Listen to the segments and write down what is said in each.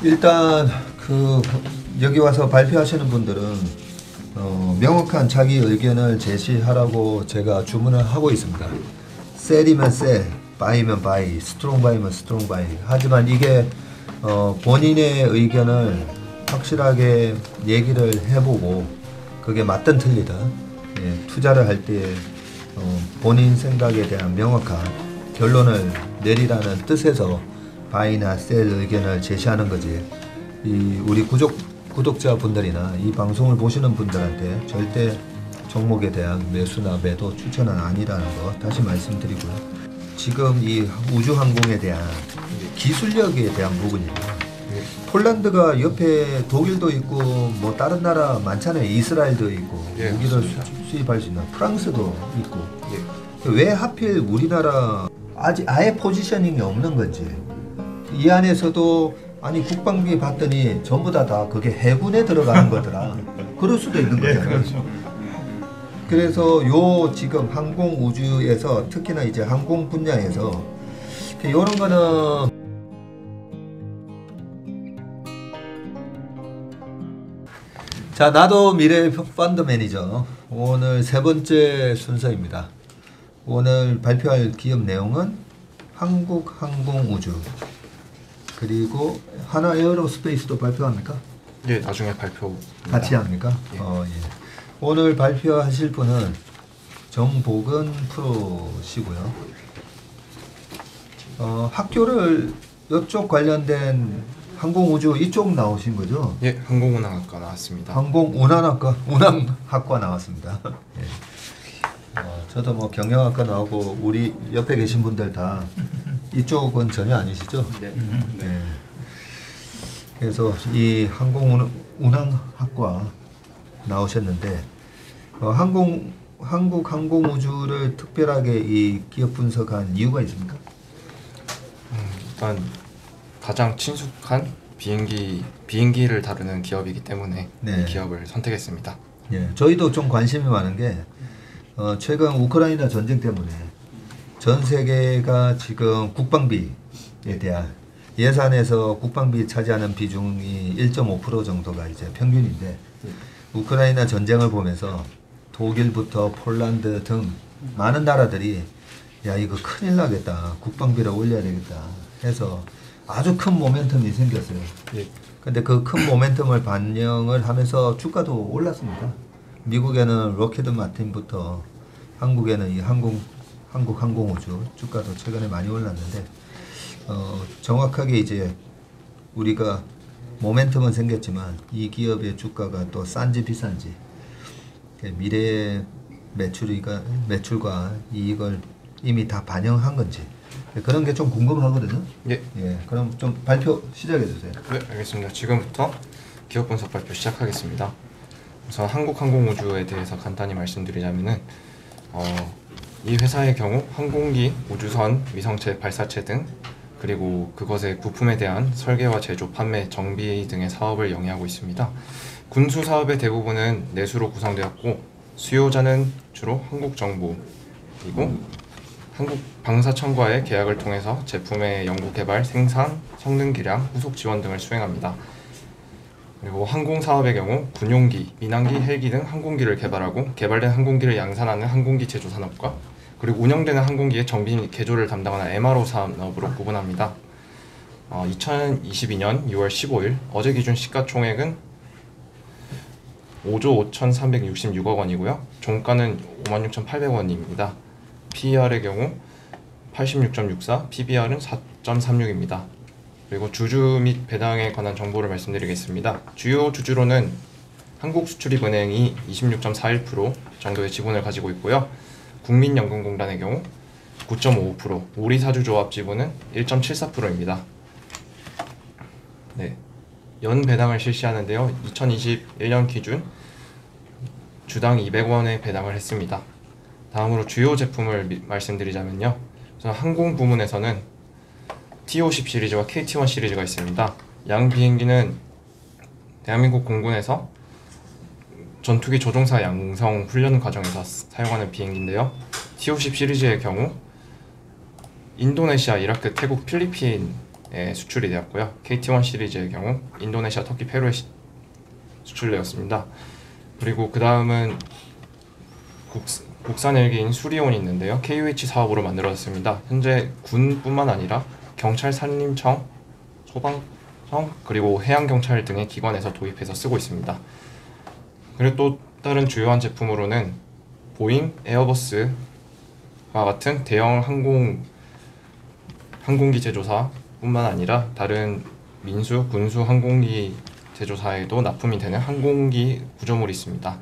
일단 여기 와서 발표하시는 분들은 명확한 자기 의견을 제시하라고 제가 주문을 하고 있습니다. 셀이면 셀, 바이면 바이, 스트롱 바이면 스트롱 바이. 하지만 이게 본인의 의견을 확실하게 얘기를 해보고 그게 맞든 틀리든 투자를 할 때 본인 생각에 대한 명확한 결론을 내리라는 뜻에서 바이나 셀 의견을 제시하는 거지. 우리 구독자분들이나 이 방송을 보시는 분들한테 절대 종목에 대한 매수나 매도 추천은 아니라는 거 다시 말씀드리고요. 지금 이 우주항공에 대한 기술력에 대한 부분이에요. 폴란드가 옆에 독일도 있고 뭐 다른 나라 많잖아요. 이스라엘도 있고 무기를 수입할 수 있는 프랑스도 있고 왜 하필 우리나라 아예 포지셔닝이 없는 건지 이 안에서도 아니 국방비 봤더니 전부 다 그게 해군에 들어가는 거더라. 그럴 수도 있는 거잖아요. 그렇죠. 그래서 요 지금 항공 우주에서 특히나 이제 항공 분야에서 이런 거는 자, 나도 미래 펀드 매니저 오늘 세 번째 순서입니다. 오늘 발표할 기업 내용은 한국항공우주 그리고 하나 에어로스페이스도 발표합니까? 예, 나중에 발표 같이 합니까? 예. 예. 오늘 발표하실 분은 정복은 프로시고요. 학교를 이쪽 관련된 항공우주 이쪽 나오신 거죠? 예, 항공운항학과 나왔습니다. 운항학과 나왔습니다. 예. 저도 뭐 경영학과 나오고 우리 옆에 계신 분들 다 이쪽은 전혀 아니시죠? 네. 네. 그래서 이 항공운항학과 나오셨는데 한국 항공우주를 특별하게 이 기업 분석한 이유가 있습니까? 일단 가장 친숙한 비행기를 다루는 기업이기 때문에 네. 이 기업을 선택했습니다. 예, 저희도 좀 관심이 많은 게 최근 우크라이나 전쟁 때문에 전 세계가 지금 국방비에 대한 예산에서 국방비 차지하는 비중이 1.5% 정도가 이제 평균인데 우크라이나 전쟁을 보면서 독일부터 폴란드 등 많은 나라들이 야 이거 큰일 나겠다 국방비를 올려야 되겠다 해서 아주 큰 모멘텀이 생겼어요. 예. 근데 그 큰 모멘텀을 반영을 하면서 주가도 올랐습니다. 미국에는 로키드 마틴부터 한국에는 이 한국 항공우주 주가도 최근에 많이 올랐는데 정확하게 이제 우리가 모멘텀은 생겼지만 이 기업의 주가가 또 싼지 비싼지 미래의 매출과 이익을 이미 다 반영한 건지 그런 게 좀 궁금하거든요. 예. 예, 그럼 좀 발표 시작해 주세요. 네, 알겠습니다. 지금부터 기업 분석 발표 시작하겠습니다. 우선 한국항공우주에 대해서 간단히 말씀드리자면은 이 회사의 경우 항공기, 우주선, 위성체, 발사체 등 그리고 그것의 부품에 대한 설계와 제조, 판매, 정비 등의 사업을 영위하고 있습니다. 군수 사업의 대부분은 내수로 구성되었고 수요자는 주로 한국정부 그리고 한국방사청과의 계약을 통해서 제품의 연구개발, 생산, 성능 기량, 후속 지원 등을 수행합니다. 그리고 항공사업의 경우 군용기, 민항기, 헬기 등 항공기를 개발하고 개발된 항공기를 양산하는 항공기 제조 산업과 그리고 운영되는 항공기의 정비 및 개조를 담당하는 MRO 산업으로 구분합니다. 2022년 6월 15일 어제 기준 시가총액은 5조 5,366억 원이고요. 종가는 56,800원입니다. PER의 경우 86.64, PBR은 4.36입니다. 그리고 주주 및 배당에 관한 정보를 말씀드리겠습니다. 주요 주주로는 한국수출입은행이 26.41% 정도의 지분을 가지고 있고요. 국민연금공단의 경우 9.55%, 우리사주조합 지분은 1.74%입니다. 네, 연 배당을 실시하는데요. 2021년 기준 주당 200원의 배당을 했습니다. 다음으로 주요 제품을 말씀드리자면요. 우선 항공 부문에서는 T50 시리즈와 KT1 시리즈가 있습니다. 양 비행기는 대한민국 공군에서 전투기 조종사 양성 훈련 과정에서 사용하는 비행기인데요. T50 시리즈의 경우 인도네시아, 이라크, 태국, 필리핀 수출이 되었고요. KT1 시리즈의 경우 인도네시아, 터키, 페루에 수출되었습니다. 그리고 그 다음은 국산 헬기인 수리온이 있는데요. KUH 사업으로 만들어졌습니다. 현재 군뿐만 아니라 경찰, 산림청, 소방청, 그리고 해양경찰 등의 기관에서 도입해서 쓰고 있습니다. 그리고 또 다른 주요한 제품으로는 보잉, 에어버스와 같은 대형 항공기 제조사뿐만 아니라 다른 민수, 군수 항공기 제조사에도 납품이 되는 항공기 구조물이 있습니다.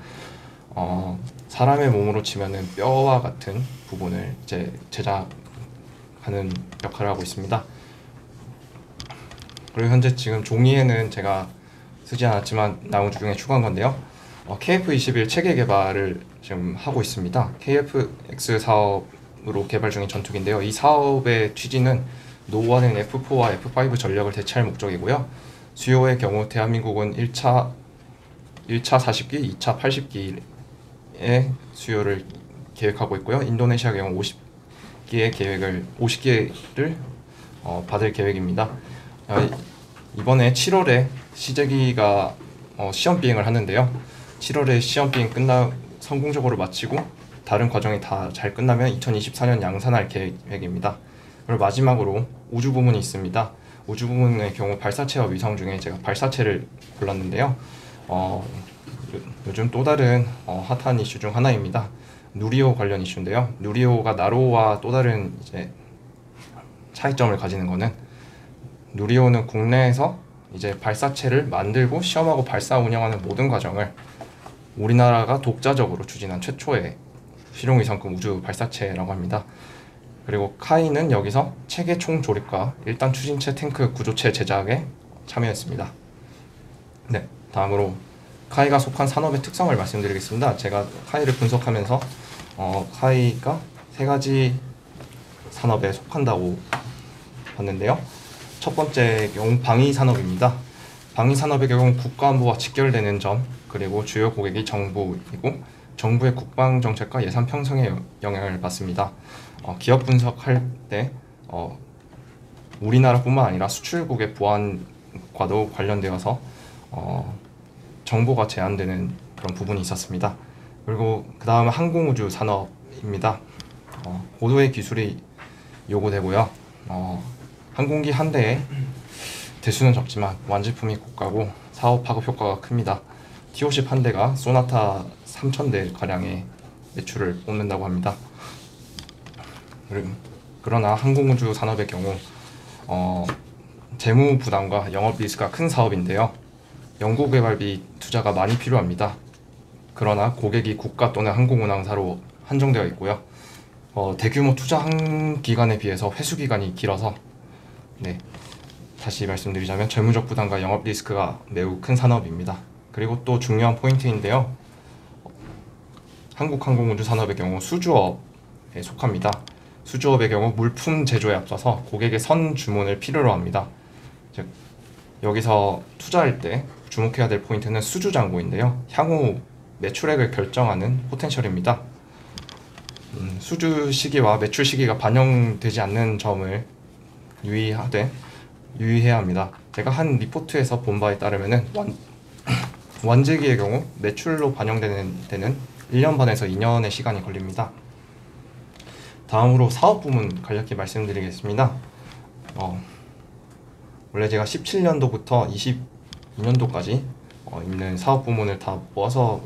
사람의 몸으로 치면은 뼈와 같은 부분을 이제 제작하는 역할을 하고 있습니다. 그리고 현재 지금 종이에는 제가 쓰지 않았지만 나온 중에 추가한 건데요. KF-21 체계 개발을 지금 하고 있습니다. KF-X 사업으로 개발 중인 전투기인데요. 이 사업의 취지는 노후화된 F4와 F5 전력을 대체할 목적이고요. 수요의 경우 대한민국은 1차 40기, 2차 80기의 수요를 계획하고 있고요. 인도네시아의 경우 50기를 받을 계획입니다. 이번에 7월에 시제기가 시험 비행을 하는데요. 7월에 시험 비행 성공적으로 마치고 다른 과정이 다 잘 끝나면 2024년 양산할 계획입니다. 그리고 마지막으로 우주 부문이 있습니다. 우주 부문의 경우 발사체와 위성 중에 제가 발사체를 골랐는데요. 요즘 또 다른 핫한 이슈 중 하나입니다. 누리호 관련 이슈인데요. 누리호가 나로호와 또 다른 이제 차이점을 가지는 거는 누리호는 국내에서 이제 발사체를 만들고 시험하고 발사 운영하는 모든 과정을 우리나라가 독자적으로 추진한 최초의 실용위성급 우주 발사체라고 합니다. 그리고 카이는 여기서 체계 총조립과 1단 추진체 탱크 구조체 제작에 참여했습니다. 네, 다음으로 카이가 속한 산업의 특성을 말씀드리겠습니다. 제가 카이를 분석하면서 카이가 세 가지 산업에 속한다고 봤는데요. 첫 번째 경우 방위 산업입니다. 방위 산업의 경우 국가안보와 직결되는 점, 그리고 주요 고객이 정부이고 정부의 국방 정책과 예산 편성에 영향을 받습니다. 기업 분석할 때 우리나라뿐만 아니라 수출국의 보안과도 관련되어서 정보가 제한되는 그런 부분이 있었습니다. 그리고 그 다음은 항공우주 산업입니다. 고도의 기술이 요구되고요. 항공기 한 대에 대수는 적지만 완제품이 고가고 사업 파급 효과가 큽니다. T-50 한 대가 소나타 3,000대 가량의 매출을 뽑는다고 합니다. 그러나 항공우주 산업의 경우 재무 부담과 영업 리스크가 큰 사업인데요. 연구개발비 투자가 많이 필요합니다. 그러나 고객이 국가 또는 항공운항사로 한정되어 있고요. 대규모 투자 기간에 비해서 회수 기간이 길어서 다시 말씀드리자면 재무적 부담과 영업 리스크가 매우 큰 산업입니다. 그리고 또 중요한 포인트인데요. 한국항공우주 산업의 경우 수주업에 속합니다. 수주업의 경우 물품 제조에 앞서서 고객의 선 주문을 필요로 합니다. 즉 여기서 투자할 때 주목해야 될 포인트는 수주 잔고인데요. 향후 매출액을 결정하는 포텐셜입니다. 수주 시기와 매출 시기가 반영되지 않는 점을 유의해야 합니다. 제가 한 리포트에서 본 바에 따르면은 완제기의 경우 매출로 반영되는 데는 1년 반에서 2년의 시간이 걸립니다. 다음으로 사업 부문 간략히 말씀드리겠습니다. 원래 제가 17년도부터 22년도까지 있는 사업 부문을 다 모아서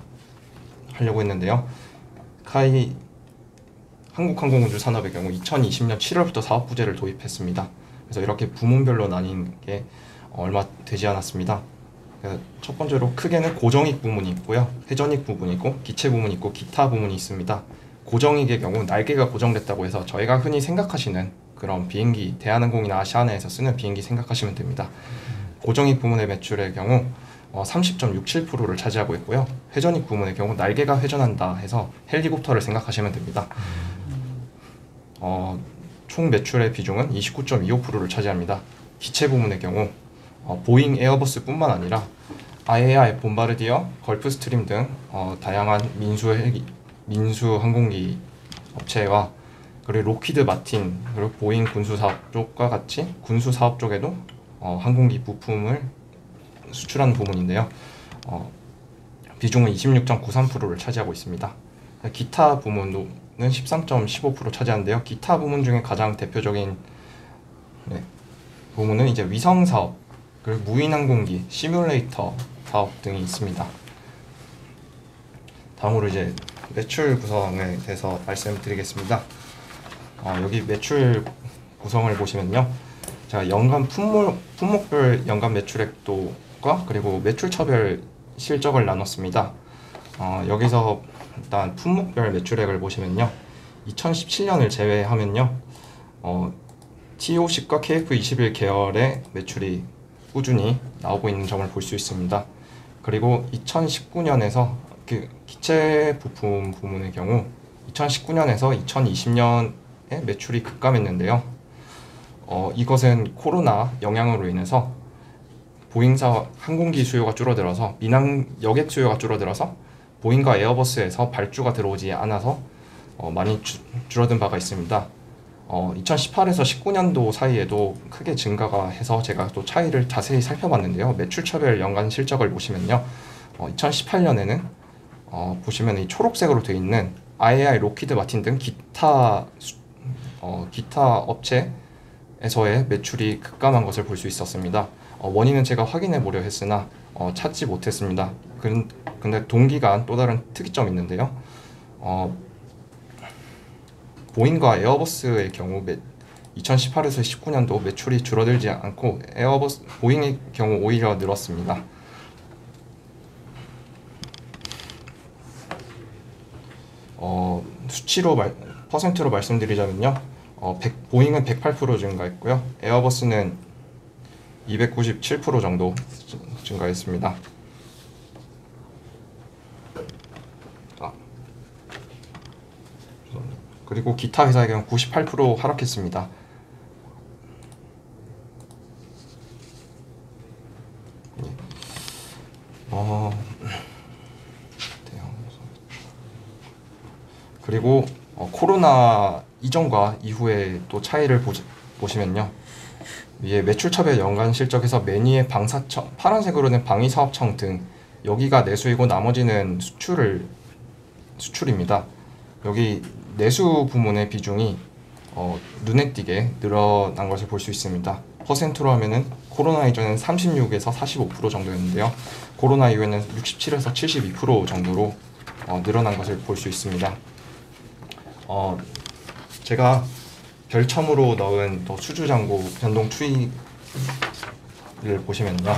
하려고 했는데요. 카이 한국항공우주 산업의 경우 2020년 7월부터 사업부제를 도입했습니다. 그래서 이렇게 부문별로 나뉜 게 얼마 되지 않았습니다. 첫 번째로 크게는 고정익 부문이 있고요. 회전익 부분이 있고 기체 부문이 있고 기타 부문이 있습니다. 고정익의 경우 날개가 고정됐다고 해서 저희가 흔히 생각하시는 그런 비행기, 대한항공이나 아시아나에서 쓰는 비행기 생각하시면 됩니다. 고정익 부문의 매출의 경우 30.67%를 차지하고 있고요. 회전익 부문의 경우 날개가 회전한다 해서 헬리콥터를 생각하시면 됩니다. 총 매출의 비중은 29.25%를 차지합니다. 기체 부문의 경우 보잉, 에어버스 뿐만 아니라 IAI, 봄바르디어, 걸프스트림 등 다양한 민수 항공기 업체와 그리고 로키드 마틴 그리고 보잉 군수 사업 쪽과 같이 군수 사업 쪽에도 항공기 부품을 수출하는 부문인데요. 비중은 26.93%를 차지하고 있습니다. 기타 부문은 13.15% 차지하는데요. 기타 부문 중에 가장 대표적인 부문은 이제 위성 사업, 그리고 무인 항공기, 시뮬레이터 사업 등이 있습니다. 다음으로 이제 매출 구성에 대해서 말씀드리겠습니다. 여기 매출 구성을 보시면요, 제가 연간 품목별 연간 매출액도과 그리고 매출처별 실적을 나눴습니다. 여기서 일단 품목별 매출액을 보시면요, 2017년을 제외하면요, TO10과 KF21 계열의 매출이 꾸준히 나오고 있는 점을 볼 수 있습니다. 그리고 2019년에서 그 기체 부품 부문의 경우 2019년에서 2020년에 매출이 급감했는데요. 이것은 코로나 영향으로 인해서 보잉사 항공기 수요가 줄어들어서 민항 여객 수요가 줄어들어서 보잉과 에어버스에서 발주가 들어오지 않아서 많이 줄어든 바가 있습니다. 2018에서 19년도 사이에도 크게 증가가 해서 제가 또 차이를 자세히 살펴봤는데요. 매출처별 연간 실적을 보시면요, 2018년에는 보시면 이 초록색으로 되어 있는 IAI, 로키드 마틴 등 기타 업체에서의 매출이 급감한 것을 볼 수 있었습니다. 원인은 제가 확인해 보려 했으나 찾지 못했습니다. 근데 동기간 또 다른 특이점이 있는데요. 보잉과 에어버스의 경우 2018에서 19년도 매출이 줄어들지 않고 보잉의 경우 오히려 늘었습니다. 수치로 퍼센트로 말씀드리자면요, 보잉은 108% 증가했고요, 에어버스는 297% 정도 증가했습니다. 그리고 기타 회사의 경우 98% 하락했습니다. 그리고 코로나 이전과 이후에 또 차이를 보시면요, 위에 매출처별 연간 실적에서 매니의 방사청, 파란색으로는 방위사업청 등 여기가 내수이고 나머지는 수출입니다. 여기 내수 부문의 비중이 눈에 띄게 늘어난 것을 볼 수 있습니다. 퍼센트로 하면은 코로나 이전에는 36에서 45% 정도였는데요, 코로나 이후에는 67에서 72% 정도로 늘어난 것을 볼 수 있습니다. 제가 별첨으로 넣은 또 수주잔고 변동 추이를 보시면요,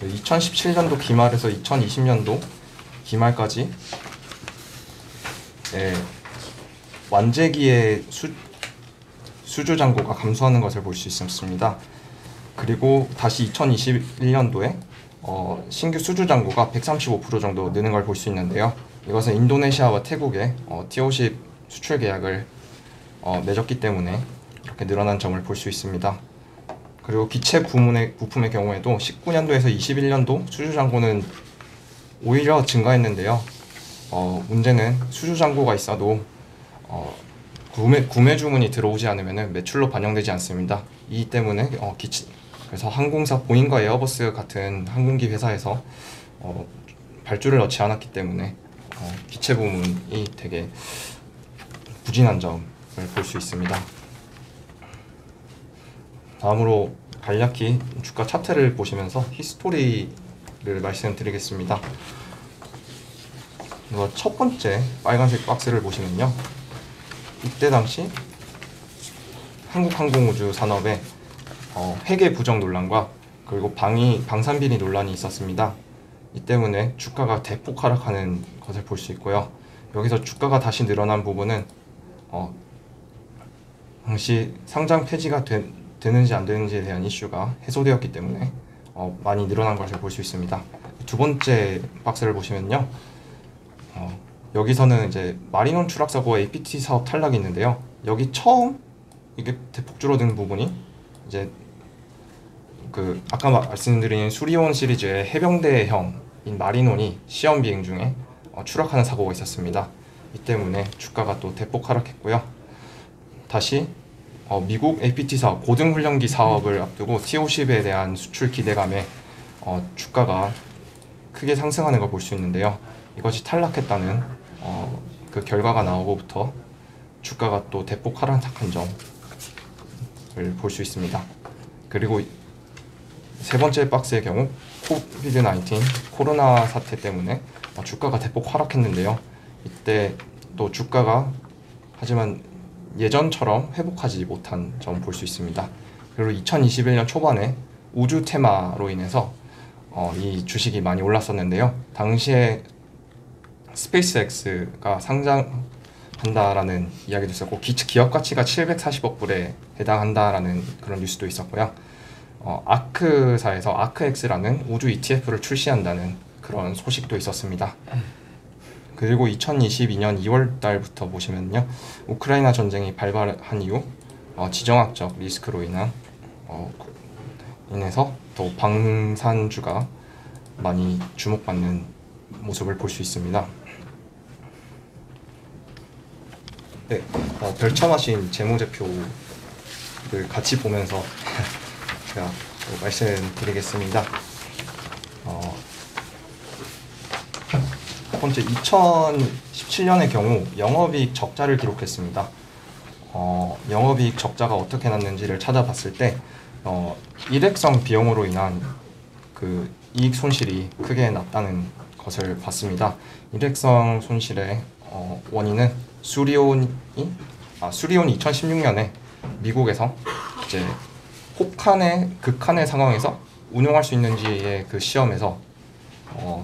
2017년도 기말에서 2020년도 기말까지 완제기의 수주잔고가 감소하는 것을 볼 수 있었습니다. 그리고 다시 2021년도에 신규 수주잔고가 135% 정도 느는 걸 볼 수 있는데요, 이것은 인도네시아와 태국의 T50 수출 계약을 맺었기 때문에 이렇게 늘어난 점을 볼 수 있습니다. 그리고 기체 부품의 경우에도 19년도에서 21년도 수주잔고는 오히려 증가했는데요, 문제는 수주잔고가 있어도 구매 주문이 들어오지 않으면 매출로 반영되지 않습니다. 이 때문에 그래서 항공사 보잉과 에어버스 같은 항공기 회사에서 발주를 넣지 않았기 때문에 기체 부문이 되게 부진한 점을 볼 수 있습니다. 다음으로 간략히 주가 차트를 보시면서 히스토리를 말씀드리겠습니다. 첫 번째 빨간색 박스를 보시면요, 이때 당시 한국항공우주 산업의 회계 부정 논란과 그리고 방산비리 논란이 있었습니다. 이 때문에 주가가 대폭 하락하는 것을 볼 수 있고요. 여기서 주가가 다시 늘어난 부분은 당시 상장 폐지가 되는지 안 되는지에 대한 이슈가 해소되었기 때문에 많이 늘어난 것을 볼 수 있습니다. 두 번째 박스를 보시면요, 여기서는 이제 마리논 추락 사고와 APT 사업 탈락이 있는데요, 여기 처음 이게 대폭 줄어든 부분이 이제 아까 말씀드린 수리온 시리즈의 해병대형인 마리논이 시험 비행 중에 추락하는 사고가 있었습니다. 이 때문에 주가가 또 대폭 하락했고요. 다시 미국 APT 사업, 고등훈련기 사업을 앞두고 T-50에 대한 수출 기대감에 주가가 크게 상승하는 걸 볼 수 있는데요. 이것이 탈락했다는 그 결과가 나오고부터 주가가 또 대폭 하락한 점을 볼 수 있습니다. 그리고 세 번째 박스의 경우 코비드-19 코로나 사태 때문에 주가가 대폭 하락했는데요. 이때 또 주가가 하지만 예전처럼 회복하지 못한 점 볼 수 있습니다. 그리고 2021년 초반에 우주 테마로 인해서 이 주식이 많이 올랐었는데요. 당시에 스페이스X가 상장한다라는 이야기도 있었고 기업 가치가 740억 불에 해당한다라는 그런 뉴스도 있었고요. 아크사에서 아크X라는 우주 ETF를 출시한다는 그런 소식도 있었습니다. 그리고 2022년 2월 달부터 보시면요, 우크라이나 전쟁이 발발한 이후 지정학적 리스크로 인해서 또 방산주가 많이 주목받는 모습을 볼 수 있습니다. 네, 별첨하신 재무제표를 같이 보면서 제가 또 말씀드리겠습니다. 첫 번째 2017년의 경우 영업이익 적자를 기록했습니다. 영업이익 적자가 어떻게 났는지를 찾아봤을 때 일회성 비용으로 인한 그 이익 손실이 크게 났다는 것을 봤습니다. 일회성 손실의 원인은 수리온이 2016년에 미국에서 이제 극한의 상황에서 운용할 수 있는지의 그 시험에서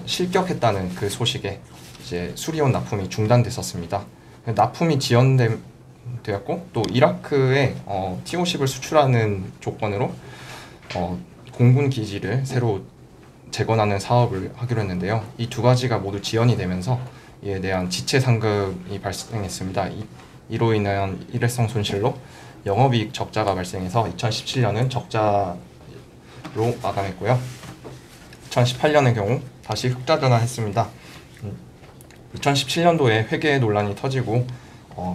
실격했다는 그 소식에 이제 수리온 납품이 중단됐었습니다. 납품이 지연되었고 또 이라크에 T-50을 수출하는 조건으로 공군 기지를 새로 재건하는 사업을 하기로 했는데요. 이 두 가지가 모두 지연이 되면서 이에 대한 지체 상금이 발생했습니다. 이로 인한 일회성 손실로 영업이익 적자가 발생해서 2017년은 적자로 마감했고요. 2018년의 경우 다시 흑자 전환했습니다. 2017년도에 회계 논란이 터지고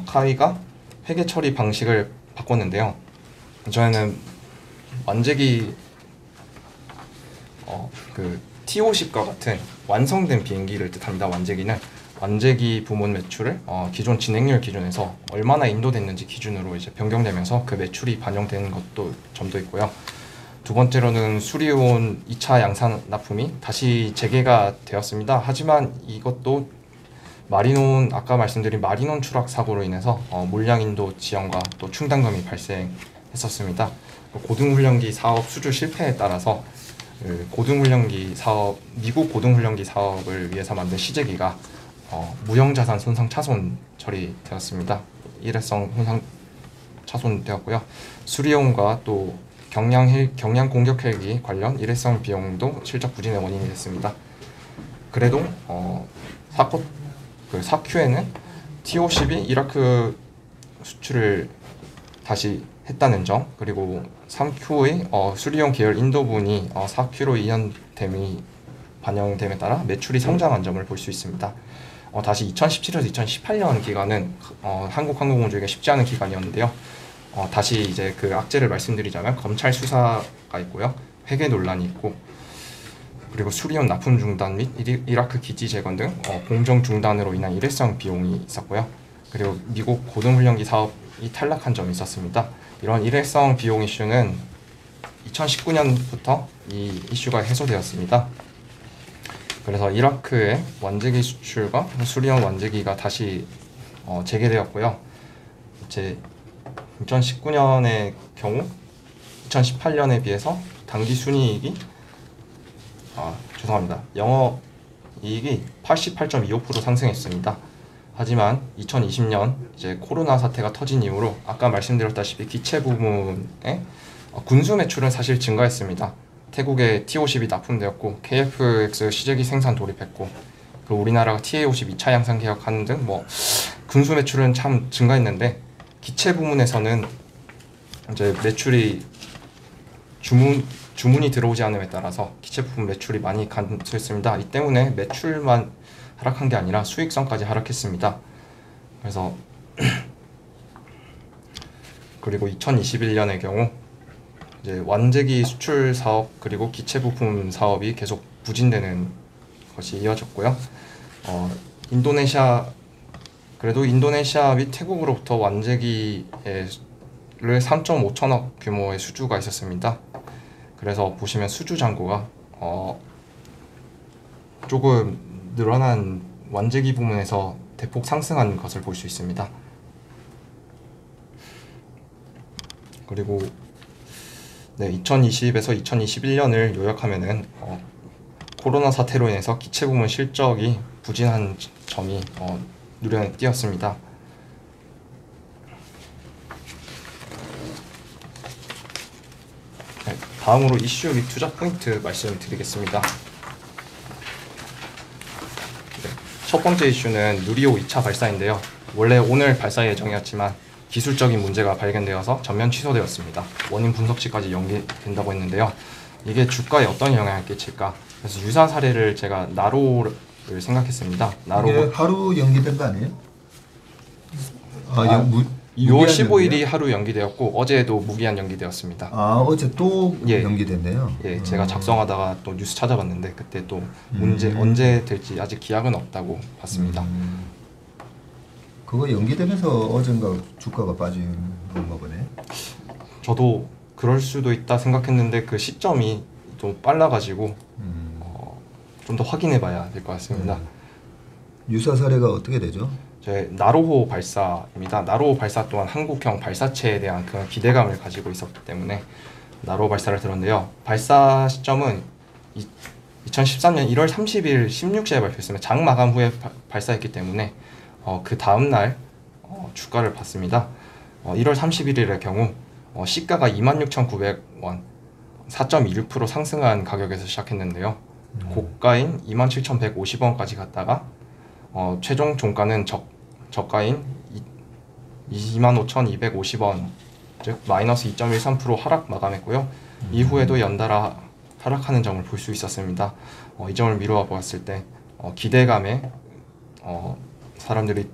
카이가 회계 처리 방식을 바꿨는데요. 저희는 완제기 그 T-50과 같은 완성된 비행기를 뜻합니다. 완제기 부문 매출을 기존 진행률 기준에서 얼마나 인도됐는지 기준으로 이제 변경되면서 그 매출이 반영되는 점도 있고요. 두 번째로는 수리온 2차 양산 납품이 다시 재개가 되었습니다. 하지만 이것도 아까 말씀드린 마리논 추락 사고로 인해서 물량 인도 지연과 또 충당금이 발생했었습니다. 고등훈련기 사업 수주 실패에 따라서 미국 고등훈련기 사업을 위해서 만든 시제기가 무형자산 손상 차손 처리되었습니다. 일회성 손상 차손되었고요. 수리온과 또 경량 공격 헬기 관련 일회성 비용도 실적 부진의 원인이 됐습니다. 그래도 사큐에는 T-50이 이라크 수출을 다시 했다는 점, 그리고 3Q의 수리용 계열 인도분이 4Q로 이전됨이 반영됨에 따라 매출이 성장한 점을 볼 수 있습니다. 다시 2017에서 2018년 기간은 한국항공우주에게 쉽지 않은 기간이었는데요. 다시 이제 그 악재를 말씀드리자면 검찰 수사가 있고요, 회계 논란이 있고, 그리고 수리온 납품 중단 및 이라크 기지 재건 등 공정 중단으로 인한 일회성 비용이 있었고요. 그리고 미국 고등훈련기 사업이 탈락한 점이 있었습니다. 이런 일회성 비용 이슈는 2019년부터 이 이슈가 해소되었습니다. 그래서 이라크의 완제기 수출과 수리온 완제기가 다시 재개되었고요. 이제 2019년의 경우 2018년에 비해서 당기 순이익이 영업이익이 88.25% 상승했습니다. 하지만 2020년 이제 코로나 사태가 터진 이후로 아까 말씀드렸다시피 기체 부문의 군수 매출은 사실 증가했습니다. 태국에 T-50이 납품되었고 KF-X 시제기 생산 돌입했고, 그리고 우리나라가 TA-50 2차 양산 계약하는 등 군수 매출은 참 증가했는데, 기체 부문에서는 이제 매출이 주문이 들어오지 않음에 따라서 기체 부분 매출이 많이 감소했습니다. 이 때문에 매출만 하락한 게 아니라 수익성까지 하락했습니다. 그래서 그리고 2021년의 경우 이제 완제기 수출 사업 그리고 기체 부품 사업이 계속 부진되는 것이 이어졌고요. 인도네시아 및 태국으로부터 완제기를 3.5천억 규모의 수주가 있었습니다. 그래서 보시면 수주 잔고가 조금 늘어난 완제기 부문에서 대폭 상승한 것을 볼 수 있습니다. 그리고 2020에서 2021년을 요약하면은 코로나 사태로 인해서 기체 부문 실적이 부진한 점이 눈에 띄었습니다. 네, 다음으로 이슈 및 투자 포인트 말씀드리겠습니다. 첫 번째 이슈는 누리호 2차 발사인데요. 원래 오늘 발사 예정이었지만 기술적인 문제가 발견되어서 전면 취소되었습니다. 원인 분석치까지 연기된다고 했는데요. 이게 주가에 어떤 영향을 끼칠까? 그래서 유사 사례를 제가 나로를 생각했습니다. 이게 하루 연기된 거 아니에요? 6월 15일이 하루 연기되었고 어제도 무기한 연기되었습니다. 어제 또 예. 연기됐네요. 예, 제가 작성하다가 또 뉴스 찾아봤는데 그때 또 언제 될지 아직 기약은 없다고 봤습니다. 그거 연기되면서 어젠가 주가가 빠진 건가 보네. 저도 그럴 수도 있다 생각했는데 그 시점이 좀 빨라가지고 좀 더 확인해봐야 될 것 같습니다. 유사 사례가 어떻게 되죠? 제 나로호 발사입니다. 나로호 발사 또한 한국형 발사체에 대한 그런 기대감을 가지고 있었기 때문에 나로호 발사를 들었는데요. 발사 시점은 2013년 1월 30일 16시에 발표했으면 장 마감 후에 발사했기 때문에 그 다음날 주가를 봤습니다. 1월 31일의 경우 시가가 26,900원 4.16% 상승한 가격에서 시작했는데요. 고가인 27,150원까지 갔다가 최종 종가는 저가인 25,250원 즉 마이너스 2.13% 하락 마감했고요. 이후에도 연달아 하락하는 점을 볼 수 있었습니다. 이 점을 미루어 보았을 때 기대감에 사람들이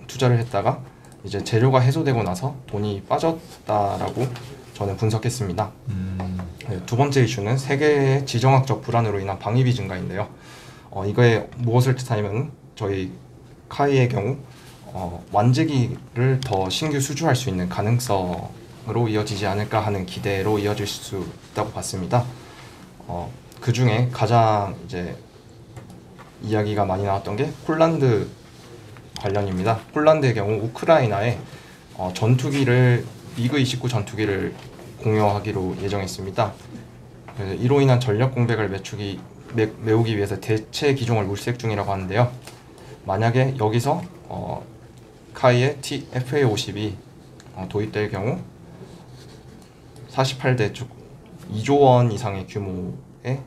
투자를 했다가 이제 재료가 해소되고 나서 돈이 빠졌다라고 저는 분석했습니다. 네, 두 번째 이슈는 세계의 지정학적 불안으로 인한 방위비 증가인데요. 이거에 무엇을 뜻하냐면 저희 카이의 경우 완제기를 더 신규 수주할 수 있는 가능성으로 이어지지 않을까 하는 기대로 이어질 수 있다고 봤습니다. 그 중에 가장 이제 이야기가 많이 나왔던 게 폴란드 관련입니다. 폴란드의 경우 우크라이나에 전투기를 미그-29 전투기를 공여하기로 예정했습니다. 그래서 이로 인한 전력 공백을 메우기 위해서 대체 기종을 물색 중이라고 하는데요. 만약에 여기서 카이의 FA-50이 도입될 경우 48대 즉 2조 원 이상의 규모의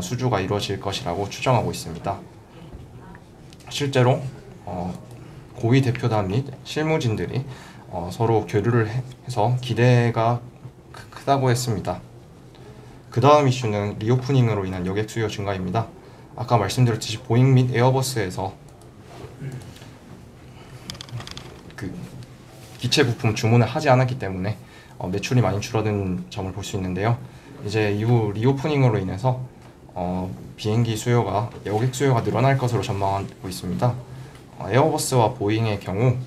수주가 이루어질 것이라고 추정하고 있습니다. 실제로 고위 대표단 및 실무진들이 서로 교류를 해서 기대가 크다고 했습니다. 그 다음 이슈는 리오프닝으로 인한 여객 수요 증가입니다. 아까 말씀드렸듯이 보잉 및 에어버스에서 그 기체 부품 주문을 하지 않았기 때문에 매출이 많이 줄어든 점을 볼 수 있는데요. 이제 이후 리오프닝으로 인해서 비행기 수요가 여객 수요가 늘어날 것으로 전망하고 있습니다. 에어버스와 보잉의 경우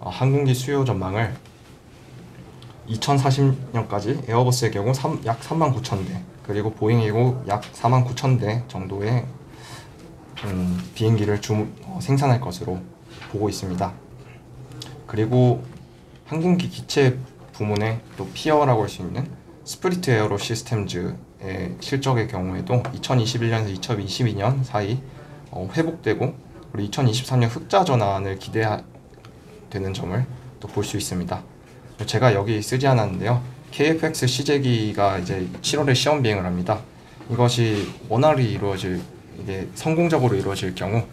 항공기 수요 전망을 2040년까지 에어버스의 경우 약 39,000대 그리고 보잉의 경우 약 49,000대 정도의 비행기를 생산할 것으로 보고 있습니다. 그리고 항공기 기체 부문의 또 피어라고 할 수 있는 스프리트 에어로 시스템즈의 실적의 경우에도 2021년에서 2022년 사이 회복되고 그리고 2023년 흑자 전환을 기대되는 점을 또 볼 수 있습니다. 제가 여기 쓰지 않았는데요. KF-X 시제기가 이제 7월에 시험 비행을 합니다. 이것이 원활히 이게 성공적으로 이루어질 경우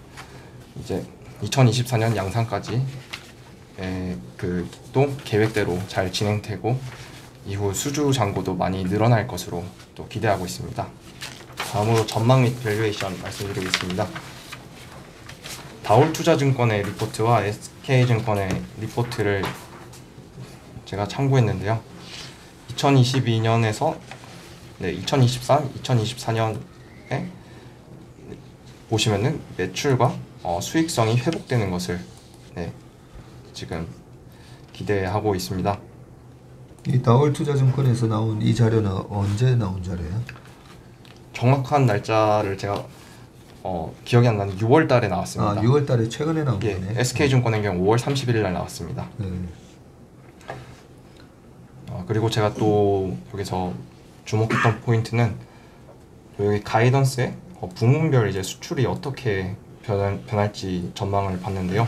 이제 2024년 양산까지 또 계획대로 잘 진행되고 이후 수주 잔고도 많이 늘어날 것으로 또 기대하고 있습니다. 다음으로 전망 및 밸류에이션 말씀드리겠습니다. 다올투자증권의 리포트와 SK증권의 리포트를 제가 참고했는데요. 2022년에서 2023, 2024년에 보시면은 매출과 수익성이 회복되는 것을 지금 기대하고 있습니다. 이 다올투자증권에서 나온 이 자료는 언제 나온 자료예요? 정확한 날짜를 제가 기억이 안 나는데 6월 달에 나왔습니다. 아, 6월 달에 최근에 나온 예, 거네. SK증권의 경우 5월 31일 날 나왔습니다. 네. 그리고 제가 또 여기서 주목했던 포인트는 여기 가이던스에 부문별 이제 수출이 어떻게 변할지 전망을 봤는데요.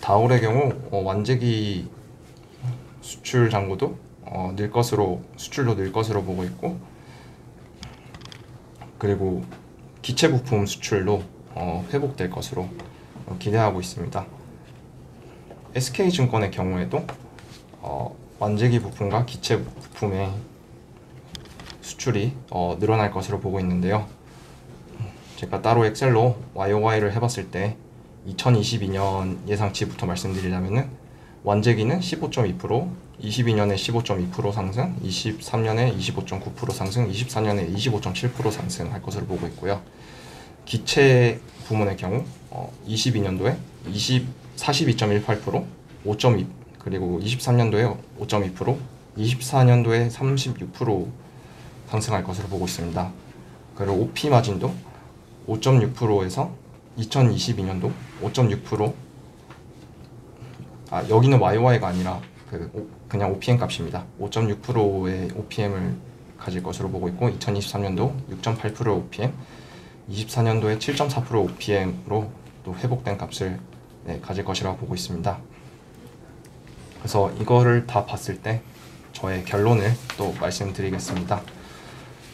다올의 경우 완제기 수출 잔고도 수출도 늘 것으로 보고 있고, 그리고 기체 부품 수출도 회복될 것으로 기대하고 있습니다. SK증권의 경우에도 완제기 부품과 기체 부품의 수출이 늘어날 것으로 보고 있는데요. 제가 따로 엑셀로 YOY를 해봤을 때 2022년 예상치부터 말씀드리자면은 완제기는 15.2%, 22년에 15.2% 상승, 23년에 25.9% 상승, 24년에 25.7% 상승할 것으로 보고 있고요. 기체 부문의 경우 22년도에 42.18%, 5.2, 그리고 23년도에 5.2%, 24년도에 36% 상승할 것으로 보고 있습니다. 그리고 OP 마진도 5.6%에서 2022년도 5.6%, 여기는 YOY가 아니라 그냥 OPM 값입니다. 5.6%의 OPM을 가질 것으로 보고 있고, 2023년도 6.8% OPM, 24년도에 7.4% OPM으로 또 회복된 값을 가질 것이라고 보고 있습니다. 그래서 이거를 다 봤을 때 저의 결론을 또 말씀드리겠습니다.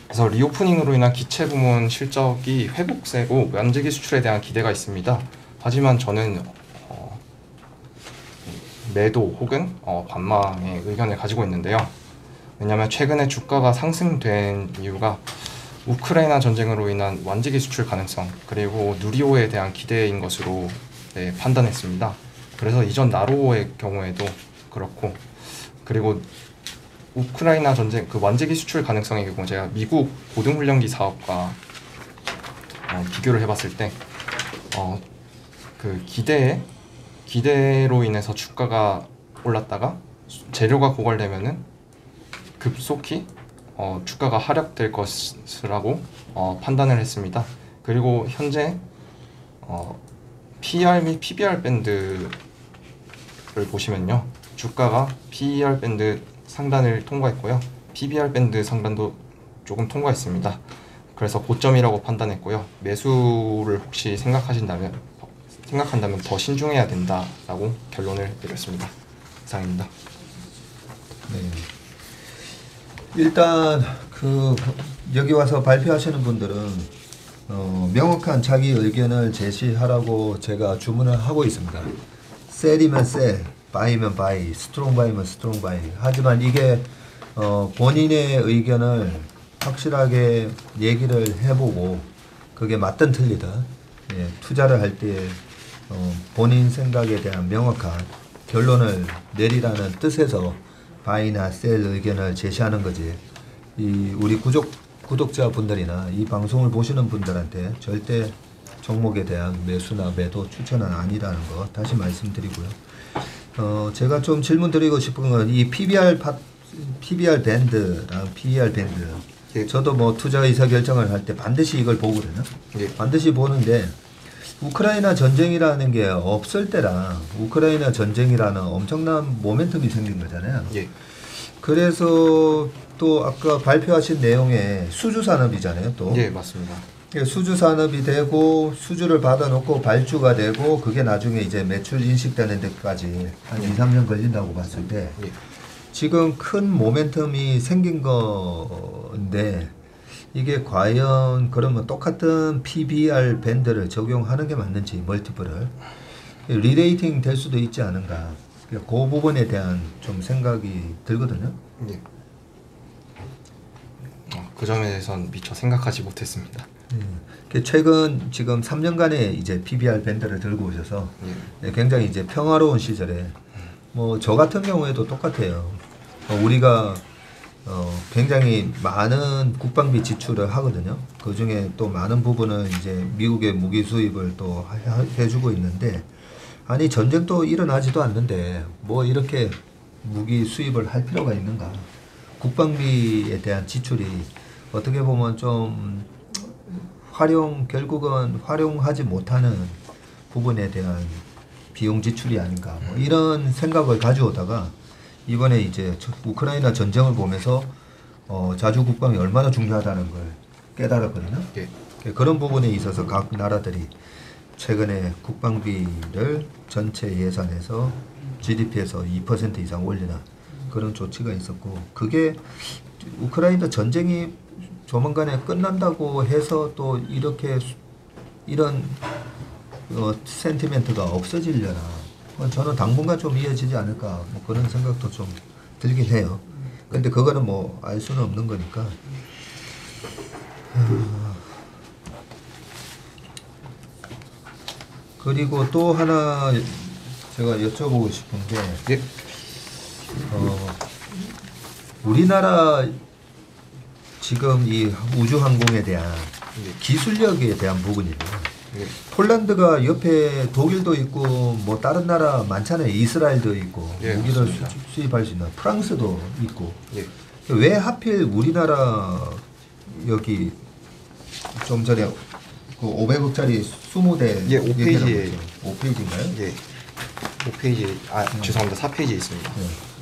그래서 리오프닝으로 인한 기체 부문 실적이 회복세고 완제기 수출에 대한 기대가 있습니다. 하지만 저는 매도 혹은 관망의 의견을 가지고 있는데요. 왜냐하면 최근에 주가가 상승된 이유가 우크라이나 전쟁으로 인한 완제기 수출 가능성, 그리고 누리호에 대한 기대인 것으로 판단했습니다. 그래서 이전 나로호의 경우에도 그렇고, 그리고 우크라이나 전쟁 그 완제기 수출 가능성의 경우 제가 미국 고등훈련기 사업과 비교를 해봤을 때 그 기대로 인해서 주가가 올랐다가 재료가 고갈되면은 급속히 주가가 하락될 것이라고 판단을 했습니다. 그리고 현재 PER 및 PBR 밴드를 보시면요, 주가가 PER 밴드 상단을 통과했고요, PBR 밴드 상단도 조금 통과했습니다. 그래서 고점이라고 판단했고요. 매수를 혹시 생각한다면 더 신중해야 된다라고 결론을 내렸습니다. 이상입니다. 네. 일단 여기 와서 발표하시는 분들은 명확한 자기 의견을 제시하라고 제가 주문을 하고 있습니다. 셀이면 셀, 바이면 바이, 스트롱 바이면 스트롱 바이. 하지만 이게 본인의 의견을 확실하게 얘기를 해보고 그게 맞든 틀리든 투자를 할 때 본인 생각에 대한 명확한 결론을 내리라는 뜻에서 바이나 셀 의견을 제시하는 거지. 우리 구독자분들이나 이 방송을 보시는 분들한테 절대 종목에 대한 매수나 매도 추천은 아니라는 거 다시 말씀드리고요. 제가 좀 질문 드리고 싶은 건 이 PBR 밴드랑 PER 밴드. 저도 뭐 투자 의사 결정을 할 때 반드시 이걸 보거든요. 반드시 보는데 우크라이나 전쟁이라는 게 없을 때랑 우크라이나 전쟁이라는 엄청난 모멘텀이 생긴 거잖아요. 그래서 또 아까 발표하신 내용에 수주 산업이잖아요. 또. 예, 맞습니다. 수주 산업이 되고 수주를 받아놓고 발주가 되고 그게 나중에 이제 매출 인식되는 데까지 한 2, 3년 걸린다고 봤을 때 지금 큰 모멘텀이 생긴 건데 이게 과연 그러면 똑같은 PBR 밴드를 적용하는 게 맞는지 멀티플을 리레이팅 될 수도 있지 않은가, 그 부분에 대한 좀 생각이 들거든요. 그 점에 대해서는 미처 생각하지 못했습니다. 최근 지금 3년간의 이제 PBR 밴드를 들고 오셔서 굉장히 이제 평화로운 시절에 뭐 저 같은 경우에도 똑같아요. 우리가 굉장히 많은 국방비 지출을 하거든요. 그 중에 또 많은 부분은 이제 미국의 무기 수입을 또 해주고 있는데, 아니 전쟁도 일어나지도 않는데 뭐 이렇게 무기 수입을 할 필요가 있는가? 국방비에 대한 지출이 어떻게 보면 좀 결국은 활용하지 못하는 부분에 대한 비용 지출이 아닌가, 뭐 이런 생각을 가져오다가 이번에 이제 우크라이나 전쟁을 보면서 자주 국방이 얼마나 중요하다는 걸 깨달았거든요. 예. 그런 부분에 있어서 각 나라들이 최근에 국방비를 전체 예산에서 GDP에서 2% 이상 올리는 그런 조치가 있었고, 그게 우크라이나 전쟁이 조만간에 끝난다고 해서 또 이런 센티멘트가 없어지려나, 저는 당분간 좀 이어지지 않을까, 뭐 그런 생각도 좀 들긴 해요. 근데 그거는 뭐 알 수는 없는 거니까. 그리고 또 하나 제가 여쭤보고 싶은 게, 예. 우리나라 지금 이 우주항공에 대한 기술력에 대한 부분이죠. 폴란드가 옆에 독일도 있고 뭐 다른 나라 많잖아요. 이스라엘도 있고 무기를 수입할 수 있는 프랑스도 있고. 왜 하필 우리나라 여기 좀 전에 그 500억짜리 20대 5페이지에 5페이지인가요? 예. 5페이지 죄송합니다. 4페이지에 있습니다.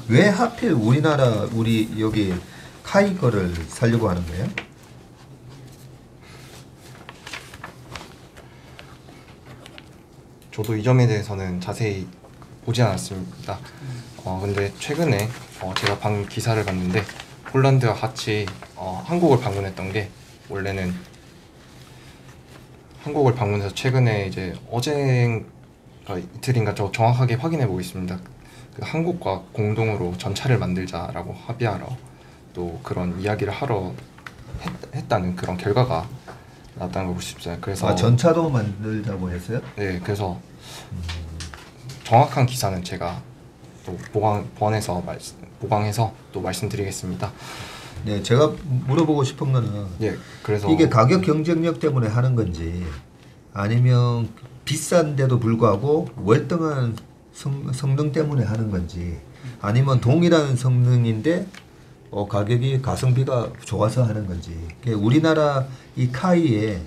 왜 하필 우리 여기 카이 거를 살려고 하는 거예요? 저도 이 점에 대해서는 자세히 보지 않았습니다. 근데 최근에 제가 방금 기사를 봤는데 폴란드와 같이 한국을 방문했던 게, 원래는 한국을 방문해서 최근에 이제 어제인가 이틀인가 저 정확하게 확인해 보겠습니다. 그 한국과 공동으로 전차를 만들자라고 합의하러 또 그런 이야기를 하러 했다는 그런 결과가 나왔다는 걸 볼 수 있어요. 그래서 전차도 만들자고 했어요? 네, 그래서 정확한 기사는 제가 또 보강해서 또 말씀드리겠습니다. 네, 제가 물어보고 싶은 거는 그래서 이게 가격 경쟁력 때문에 하는 건지, 아니면 비싼데도 불구하고 월등한 성능 때문에 하는 건지, 아니면 동일한 성능인데 가격이 가성비가 좋아서 하는 건지. 우리나라 이 카이의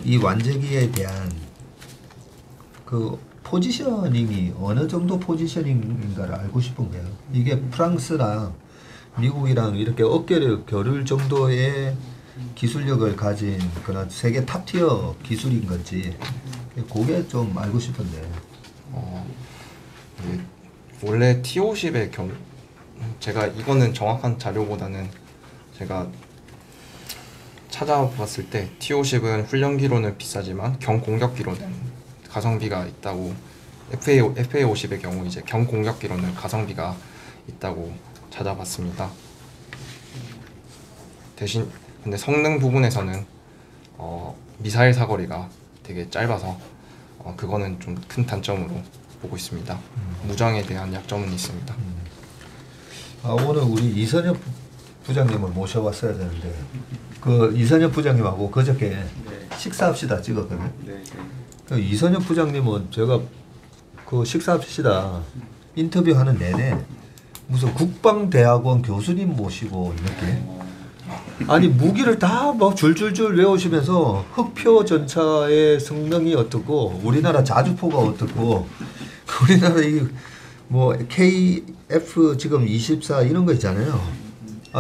이 완제기에 대한 그 포지셔닝이 어느 정도 포지셔닝인가를 알고 싶은 거예요. 이게 프랑스랑 미국이랑 이렇게 어깨를 겨룰 정도의 기술력을 가진 그런 세계 탑티어 기술인 건지, 그게 좀 알고 싶은데. 원래 T-50의 경우, 제가 이거는 정확한 자료보다는 제가 찾아봤을 때 T-50은 훈련기로는 비싸지만 경공격기로는 가성비가 있다고, FA-50의 경우 이제 경공격기로는 가성비가 있다고 찾아봤습니다. 대신 근데 성능 부분에서는 미사일 사거리가 되게 짧아서 그거는 좀 큰 단점으로 보고 있습니다. 무장에 대한 약점은 있습니다. 오늘 우리 이선엽 부장님을 모셔봤어야 되는데, 그 이선엽 부장님하고 그저께 식사합시다 찍었거든요. 그 이선엽 부장님은 제가 그 식사합시다 인터뷰하는 내내 무슨 국방대학원 교수님 모시고 이렇게, 아니 무기를 다 막 줄줄줄 외우시면서 흑표 전차의 성능이 어떻고 우리나라 자주포가 어떻고 우리나라 이 뭐 KF 지금 24 이런 거 있잖아요.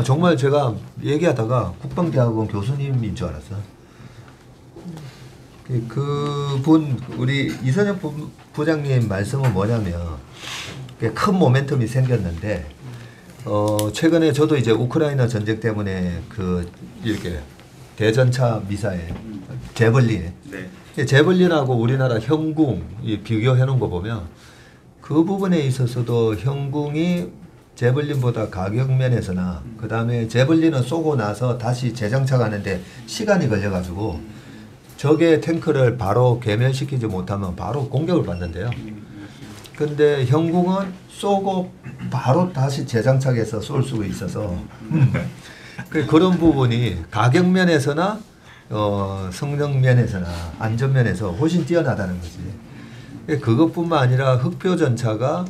정말 제가 얘기하다가 국방대학원 교수님인 줄 알았어요. 그분 우리 이선엽 부장님 말씀은 뭐냐면, 큰 모멘텀이 생겼는데 최근에 저도 이제 우크라이나 전쟁 때문에 이렇게 대전차 미사일 제벌린, 제벌린하고 우리나라 형궁 비교해 놓은 거 보면 그 부분에 있어서도 형궁이 제블린보다 가격 면에서나 그 다음에 제블린은 쏘고 나서 다시 재장착하는데 시간이 걸려가지고 적의 탱크를 바로 괴멸시키지 못하면 바로 공격을 받는데요. 근데 형궁은 쏘고 바로 다시 재장착해서 쏠 수가 있어서 그런 부분이 가격 면에서나 성능 면에서나 안전 면에서 훨씬 뛰어나다는 거지. 그것뿐만 아니라 흑표 전차가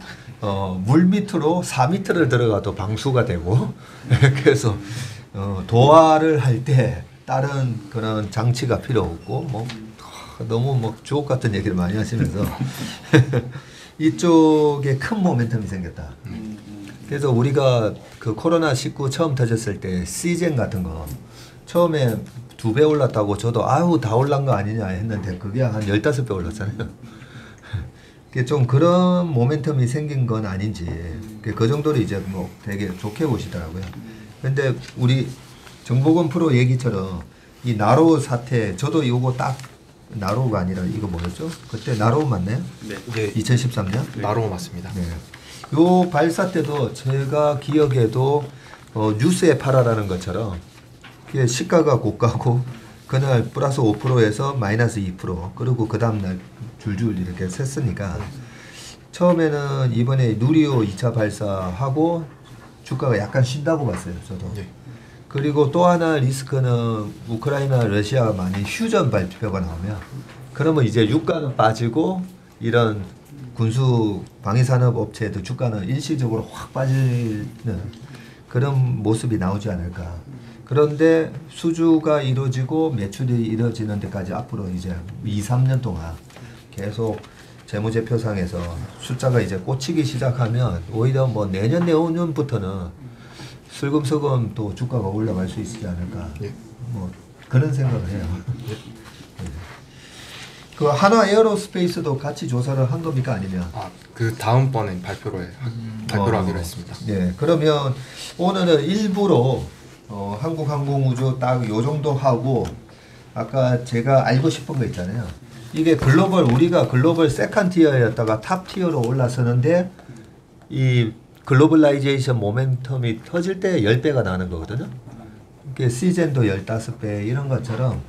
물 밑으로 4m를 들어가도 방수가 되고 그래서 도하를 할 때 다른 그런 장치가 필요 없고 뭐 너무 뭐 주옥 같은 얘기를 많이 하시면서 이쪽에 큰 모멘텀이 생겼다. 그래서 우리가 그 코로나19 처음 터졌을 때 시젠 같은 거 처음에 2배 올랐다고 저도 아유 다 올란 거 아니냐 했는데 그게 한 15배 올랐잖아요. 좀 그런 모멘텀이 생긴 건 아닌지 그 정도로 이제 뭐 되게 좋게 보시더라고요. 근데 우리 정보건 프로 얘기처럼 이 나로우 사태 저도 이거 딱 나로우가 아니라 이거 뭐였죠? 그때 나로우 맞나요? 네. 2013년? 나로우 맞습니다. 네. 요 발사 때도 제가 기억에도 뉴스에 팔아라는 것처럼 이게 시가가 고가고 그날 플러스 5%에서 마이너스 2% 그리고 그 다음날 줄줄 이렇게 샜으니까 처음에는 이번에 누리호 2차 발사하고 주가가 약간 쉰다고 봤어요. 저도. 네. 그리고 또 하나 리스크는 우크라이나 러시아가 많이 휴전 발표가 나오면 그러면 이제 유가는 빠지고 이런 군수 방위산업 업체도 주가는 일시적으로 확 빠지는 그런 모습이 나오지 않을까. 그런데 수주가 이루어지고 매출이 이루어지는 데까지 앞으로 이제 2, 3년 동안 계속 재무제표상에서 숫자가 이제 꽂히기 시작하면 오히려 뭐 내년 내후년부터는 슬금슬금 또 주가가 올라갈 수 있지 않을까. 예. 뭐 그런 생각을 해요. 그 한화 에어로스페이스도 같이 조사를 한 겁니까 아니면? 그 다음번에 발표를 하기로 했습니다. 네, 그러면 오늘은 일부러 한국항공우주 딱 요 정도 하고 아까 제가 알고 싶은 거 있잖아요. 이게 글로벌 우리가 글로벌 세컨 티어였다가 탑 티어로 올라서는데 이 글로벌라이제이션 모멘텀이 터질 때 10배가 나는 거거든요. 이게 시젠도 15배 이런 것처럼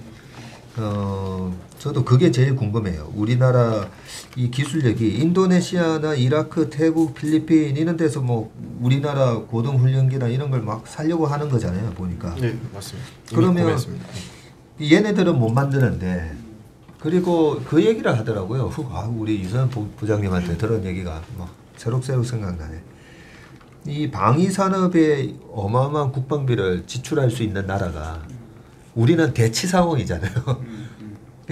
저도 그게 제일 궁금해요. 우리나라 이 기술력이 인도네시아나 이라크, 태국, 필리핀 이런 데서 뭐 우리나라 고등훈련기나 이런 걸 막 살려고 하는 거잖아요. 보니까. 네, 맞습니다. 그러면 구매했습니다. 얘네들은 못 만드는데 그리고 그 얘기를 하더라고요. 우리 이선 부장님한테 들은 얘기가 막 새록새록 생각나네. 이 방위산업에 어마어마한 국방비를 지출할 수 있는 나라가 우리는 대치상황이잖아요.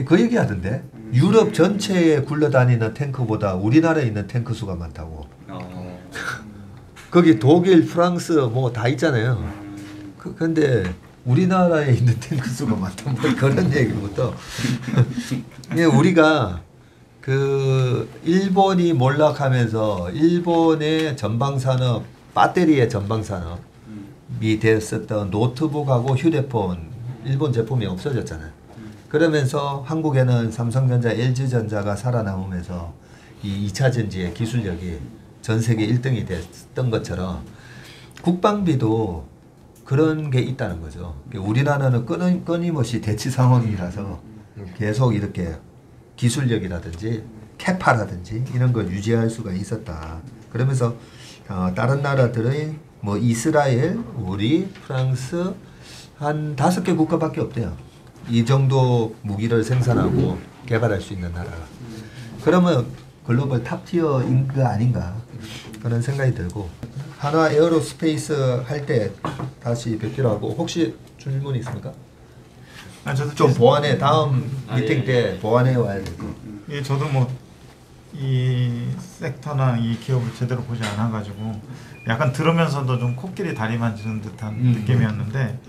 그 얘기 하던데 유럽 전체에 굴러다니는 탱크보다 우리나라에 있는 탱크 수가 많다고. 거기 독일, 프랑스 뭐 다 있잖아요. 근데 우리나라에 있는 탱크 수가 많다 뭐 그런 얘기부터 우리가 그 일본이 몰락하면서 일본의 전방산업 배터리의 전방산업이 됐었던 노트북하고 휴대폰 일본 제품이 없어졌잖아요. 그러면서 한국에는 삼성전자, LG전자가 살아남으면서 이 2차 전지의 기술력이 전 세계 1등이 됐던 것처럼 국방비도 그런 게 있다는 거죠. 우리나라는 끊임없이 대치 상황이라서 계속 이렇게 기술력이라든지 캐파라든지 이런 걸 유지할 수가 있었다. 그러면서 다른 나라들의 뭐 이스라엘, 우리, 프랑스 한 5개 국가밖에 없대요. 이 정도 무기를 생산하고 개발할 수 있는 나라가. 그러면 글로벌 탑티어인 거 아닌가 그런 생각이 들고 한화 에어로스페이스 할 때 다시 뵙기로 하고 혹시 질문 있습니까? 저도 좀 보완해 다음 미팅 때 보완해 와야 되고. 예, 저도 뭐 이 섹터나 이 기업을 제대로 보지 않아 가지고 약간 들으면서도 좀 코끼리 다리 만지는 듯한 느낌이었는데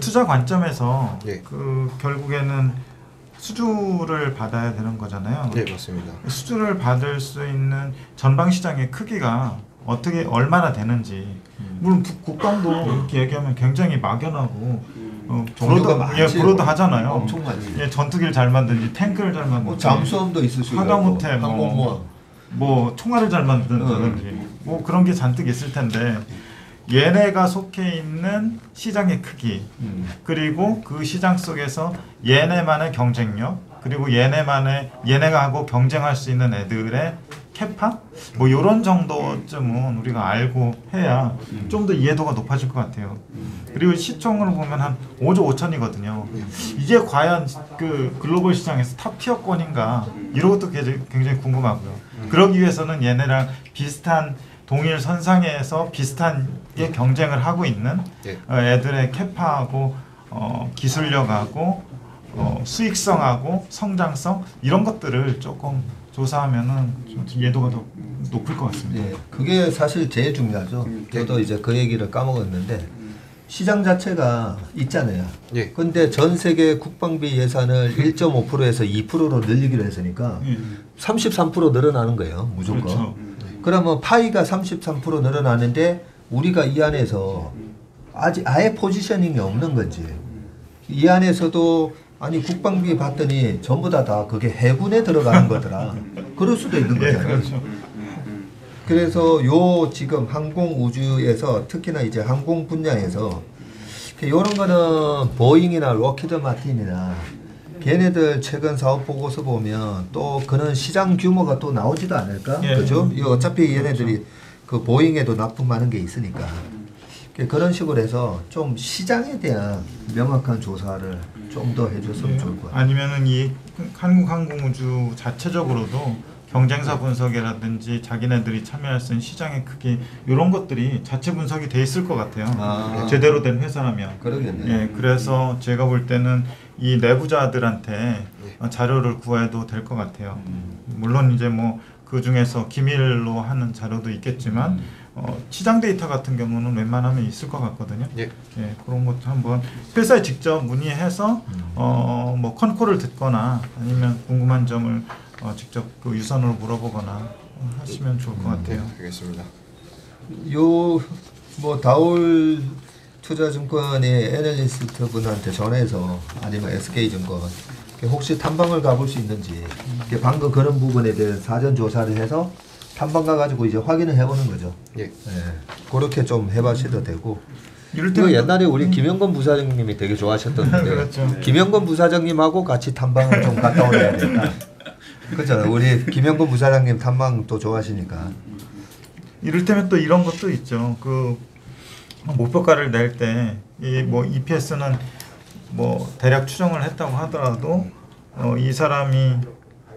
투자 관점에서 네. 그 결국에는 수주를 받아야 되는 거잖아요. 네, 맞습니다. 수주를 받을 수 있는 전방 시장의 크기가 어떻게 얼마나 되는지 물론 국방도 이렇게 얘기하면 굉장히 막연하고 종류가 많지. 브로드 하잖아요. 엄청 많지. 예, 전투기를 잘 만들지 탱크를 잘 만들지 잠수함도 있을 수 있고 하다못해 항공모함. 뭐 총알을 잘 만든다든지 뭐 그런 게 잔뜩 있을 텐데 얘네가 속해 있는 시장의 크기 그리고 그 시장 속에서 얘네만의 경쟁력 그리고 얘네가 하고 경쟁할 수 있는 애들의 캐파 뭐 이런 정도쯤은 우리가 알고 해야 좀 더 이해도가 높아질 것 같아요. 그리고 시총으로 보면 한 5조 5천이거든요. 이게 과연 그 글로벌 시장에서 탑티어권인가 이런 것도 굉장히 궁금하고요. 그러기 위해서는 얘네랑 비슷한 동일 선상에서 비슷하게 경쟁을 하고 있는 애들의 캐파하고 기술력하고 수익성하고 성장성 이런 것들을 조금 조사하면은 좀 이해도가 더 높을 것 같습니다. 예, 그게 사실 제일 중요하죠. 저도 이제 그 얘기를 까먹었는데 시장 자체가 있잖아요. 예. 근데 전 세계 국방비 예산을 1.5%에서 2%로 늘리기로 했으니까 33% 늘어나는 거예요, 무조건. 그렇죠. 그러면 파이가 33% 늘어나는데 우리가 이 안에서 아예 포지셔닝이 없는 건지 이 안에서도 아니 국방비 봤더니 전부 다 그게 해군에 들어가는 거더라. 그럴 수도 있는 거잖아요. 그렇죠. 그래서 요 지금 항공 우주에서 특히나 이제 항공 분야에서 이런 거는 보잉이나 로키드 마틴이나 걔네들 최근 사업 보고서 보면 또 그런 시장 규모가 또 나오지도 않을까? 예. 그죠? 이 어차피 얘네들이 그 보잉에도 납품하는 게 있으니까 그런 식으로 해서 좀 시장에 대한 명확한 조사를 좀 더 해줬으면 좋을 것 같아요. 아니면은 이 한국항공우주 자체적으로도 경쟁사 분석이라든지 자기네들이 참여할 수 있는 시장의 크기 이런 것들이 자체 분석이 돼 있을 것 같아요. 아. 제대로 된 회사라면. 그러겠네요. 예, 그래서 제가 볼 때는 이 내부자들한테 자료를 구해도 될 것 같아요. 물론 이제 뭐 그 중에서 기밀로 하는 자료도 있겠지만 시장 데이터 같은 경우는 웬만하면 있을 것 같거든요. 예. 예, 그런 것도 한번 회사에 직접 문의해서 뭐 컨콜을 듣거나 아니면 궁금한 점을 직접 그 유선으로 물어보거나 하시면 좋을 것 같아요. 알겠습니다. 요 뭐 다올 투자증권의 애널리스트 분한테 전해서 아니면 SK증권 혹시 탐방을 가볼 수 있는지 방금 그런 부분에 대해 사전 조사를 해서 탐방 가가지고 이제 확인을 해보는 거죠. 예. 예, 그렇게 좀 해봐셔도 되고. 이럴 이거 때는 옛날에 우리 김영건 부사장님이 되게 좋아하셨던데 그렇죠. 김영건 부사장님하고 같이 탐방을 좀 갔다 오셔야 된다. 그죠? 우리 김영건 부사장님 탐방 또 좋아하시니까. 이를테면 또 이런 것도 있죠. 그 목표가를 낼 때 이 뭐 EPS는 뭐 대략 추정을 했다고 하더라도 이 사람이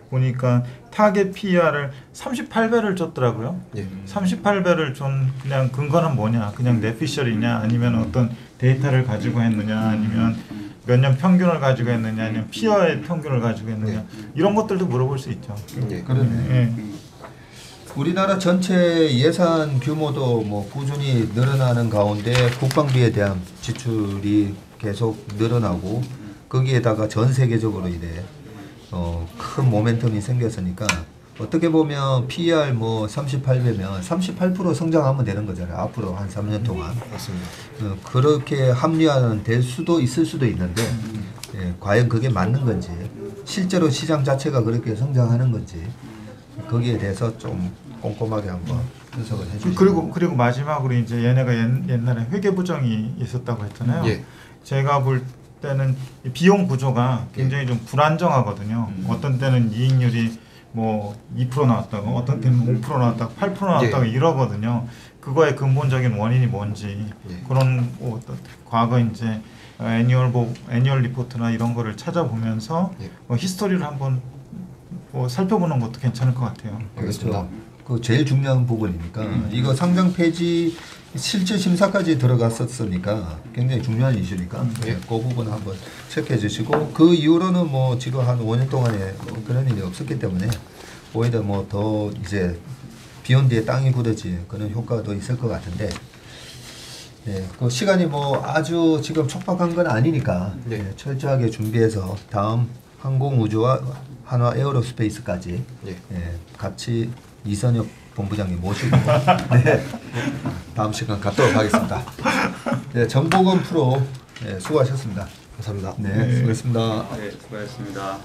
보니까 타겟 PER을 38배를 줬더라고요. 예. 38배를 준 그냥 근거는 뭐냐? 그냥 뇌피셜이냐? 아니면 어떤 데이터를 가지고 했느냐? 아니면 몇 년 평균을 가지고 했느냐? 아니면 피어의 평균을 가지고 했느냐? 이런 것들도 물어볼 수 있죠. 예. 그러네. 예. 우리나라 전체 예산 규모도 뭐 꾸준히 늘어나는 가운데 국방비에 대한 지출이 계속 늘어나고 거기에다가 전 세계적으로 이래 큰 모멘텀이 생겼으니까 어떻게 보면 PER 뭐 38배면 38% 성장하면 되는 거잖아요. 앞으로 한 3년 동안. 맞습니다. 그렇게 합리화는 될 수도 있을 수도 있는데 예, 과연 그게 맞는 건지 실제로 시장 자체가 그렇게 성장하는 건지 거기에 대해서 좀 꼼꼼하게 한번 분석을 해주시고 그리고 마지막으로 이제 얘네가 옛날에 회계 부정이 있었다고 했잖아요. 예. 제가 볼 때는 이 비용 구조가 굉장히 좀 불안정하거든요. 어떤 때는 이익률이 뭐 2% 나왔다고, 어떤 때는 5% 나왔다고, 8% 나왔다고 이러거든요. 그거의 근본적인 원인이 뭔지 그런 어떤 과거 이제 애니얼 리포트나 이런 거를 찾아보면서 히스토리를 한번 살펴보는 것도 괜찮을 것 같아요. 그렇죠. 그 제일 중요한 부분이니까 이거 상장 폐지 실질 심사까지 들어갔었으니까 굉장히 중요한 이슈니까 그 부분 한번 체크해 주시고 그 이후로는 뭐 지금 한 5년 동안에 그런 일이 없었기 때문에 오히려 뭐 더 이제 비온 뒤에 땅이 굳어지 그런 효과가 더 있을 것 같은데 네, 그 시간이 뭐 아주 지금 촉박한 건 아니니까 철저하게 준비해서 다음 항공우주와 한화 에어로스페이스까지 같이 이선엽 본부장님 모시고 네, 다음 시간 갖도록 하겠습니다. 네, 정보건 프로 수고하셨습니다. 감사합니다. 네, 수고했습니다. 네, 수고하셨습니다.